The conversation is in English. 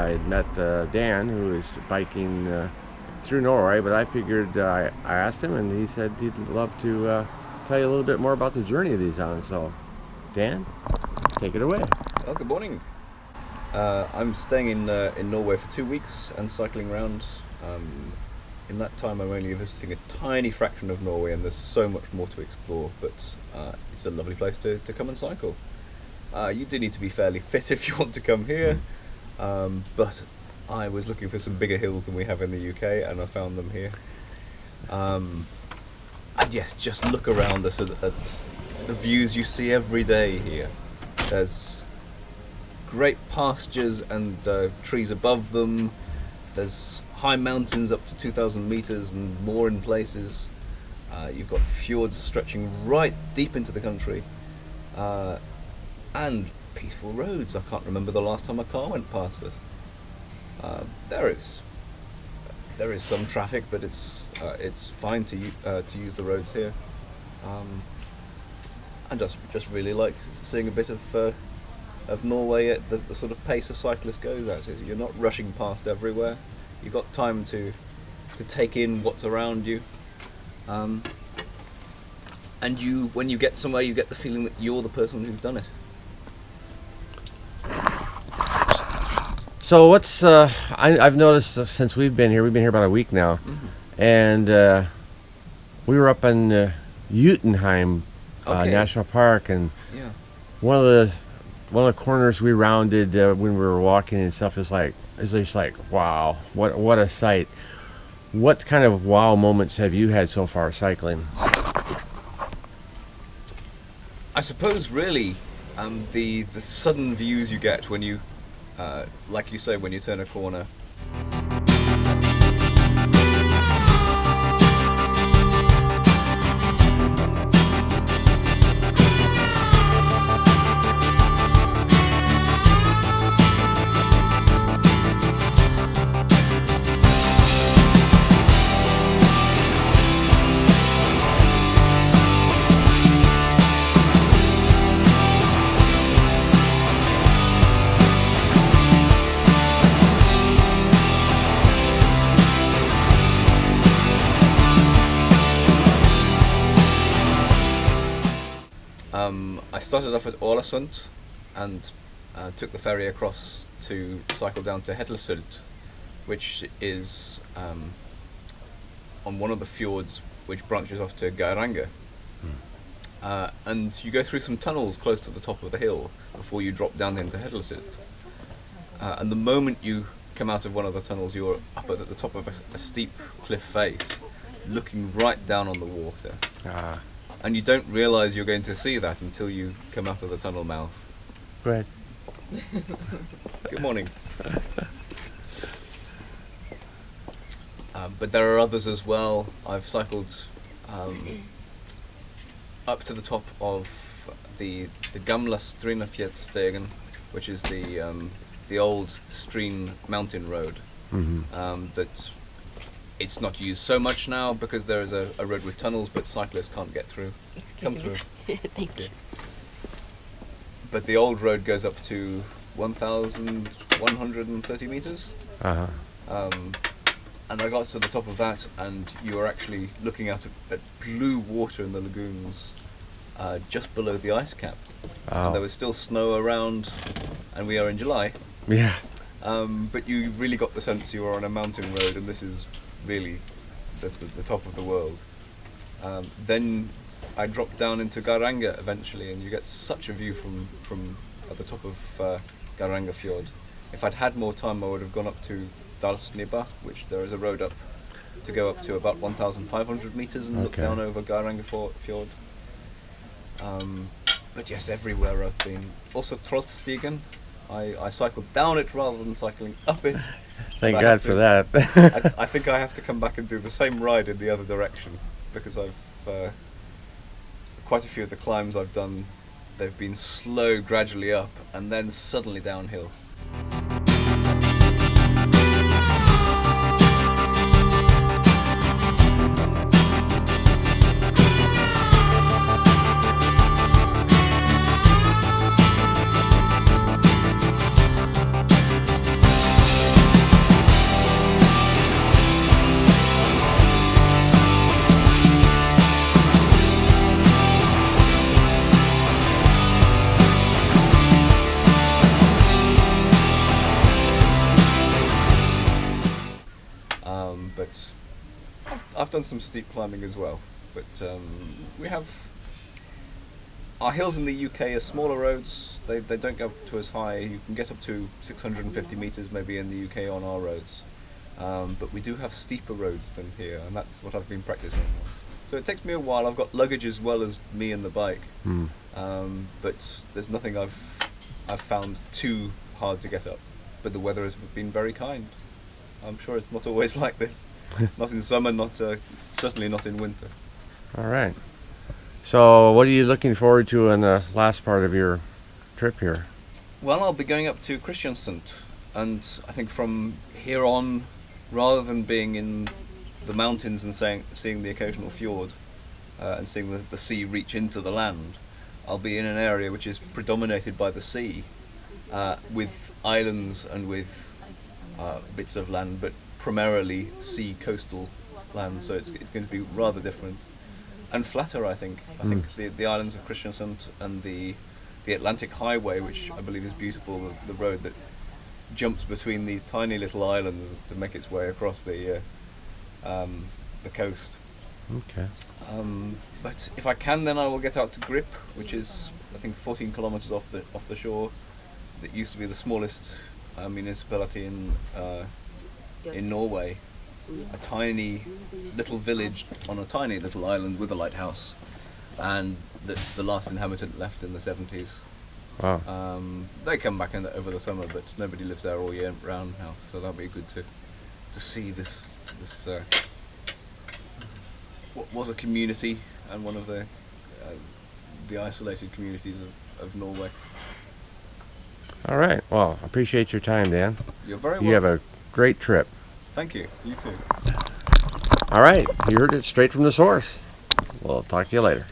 I had met Dan, who is biking through Norway, but I figured I asked him, and he said he'd love to tell you a little bit more about the journey that he's on. So, Dan, take it away. Well, good morning. I'm staying in Norway for 2 weeks and cycling around. In that time, I'm only visiting a tiny fraction of Norway, and there's so much more to explore. But it's a lovely place to come and cycle. You do need to be fairly fit if you want to come here, but I was looking for some bigger hills than we have in the UK, and I found them here. And yes, just look around us at the views you see every day here. There's great pastures and trees above them. There's high mountains up to 2,000 meters and more in places. You've got fjords stretching right deep into the country. And peaceful roads. I can't remember the last time a car went past us. There is some traffic, but it's fine to use the roads here. And just really like seeing a bit of Norway at the sort of pace a cyclist goes at. You're not rushing past everywhere. You've got time to take in what's around you. And when you get somewhere, you get the feeling that you're the person who's done it. So what's I've noticed since we've been here about a week now, and we were up in Jotunheim National Park, and one of the corners we rounded when we were walking and stuff is just like wow, what a sight. What kind of wow moments have you had so far cycling? I suppose really the sudden views you get when you like you say, when you turn a corner. I started off at Ålesund and took the ferry across to cycle down to Hutton, which is on one of the fjords which branches off to Geiranger. And you go through some tunnels close to the top of the hill before you drop down into Hutton. And the moment you come out of one of the tunnels, you're up at the top of a steep cliff face, looking right down on the water. And you don't realise you're going to see that until you come out of the tunnel mouth. Go ahead. Good morning. But there are others as well. I've cycled up to the top of the Gamla Strynafjellsvägen, which is the old Stryn mountain road. That it's not used so much now because there is a road with tunnels, but cyclists can't get through. Come through. Thank you. But the old road goes up to 1,130 meters. And I got to the top of that, and you are actually looking out at blue water in the lagoons just below the ice cap. And there was still snow around, and we are in July. Yeah. But you really got the sense you were on a mountain road, and this is really the top of the world. Then I dropped down into Geiranger eventually, and you get such a view from at the top of Geiranger Fjord. If I'd had more time, I would have gone up to Dalsniba, which there is a road up to go up to about 1,500 meters and look down over Geiranger Fjord. But yes, everywhere I've been. Also Trollstigen. I cycled down it rather than cycling up it. Thank God for that. I think I have to come back and do the same ride in the other direction, because I've quite a few of the climbs I've done, they've been slow gradually up and then suddenly downhill. I've done some steep climbing as well, but we have our hills in the UK are smaller roads. They don't go up to as high. You can get up to 650 meters maybe in the UK on our roads, but we do have steeper roads than here, and that's what I've been practicing on. So it takes me a while. I've got luggage as well as me and the bike, but there's nothing I've found too hard to get up. But the weather has been very kind. I'm sure it's not always like this. Not in summer, certainly not in winter. All right. So what are you looking forward to in the last part of your trip here? Well, I'll be going up to Kristiansund, and I think from here on, rather than being in the mountains and seeing the occasional fjord and seeing the sea reach into the land, I'll be in an area which is predominated by the sea, with islands and with bits of land, but primarily sea coastal land, so it's going to be rather different and flatter, I think. I think the islands of Kristiansund and the Atlantic Highway, which I believe is beautiful, the road that jumps between these tiny little islands to make its way across the coast. Okay. But if I can, then I will get out to Grip, which is I think 14 kilometers off the shore. That used to be the smallest municipality in Norway. A tiny little village on a tiny little island with a lighthouse, and that's the last inhabitant left in the 70s. Wow. They come back over the summer, but nobody lives there all year round now, so that'll be good to see this what was a community and one of the isolated communities of Norway. All right. Well, appreciate your time, Dan. You're very welcome. You have a great trip. Thank you. You too. All right. You heard it straight from the source. We'll talk to you later.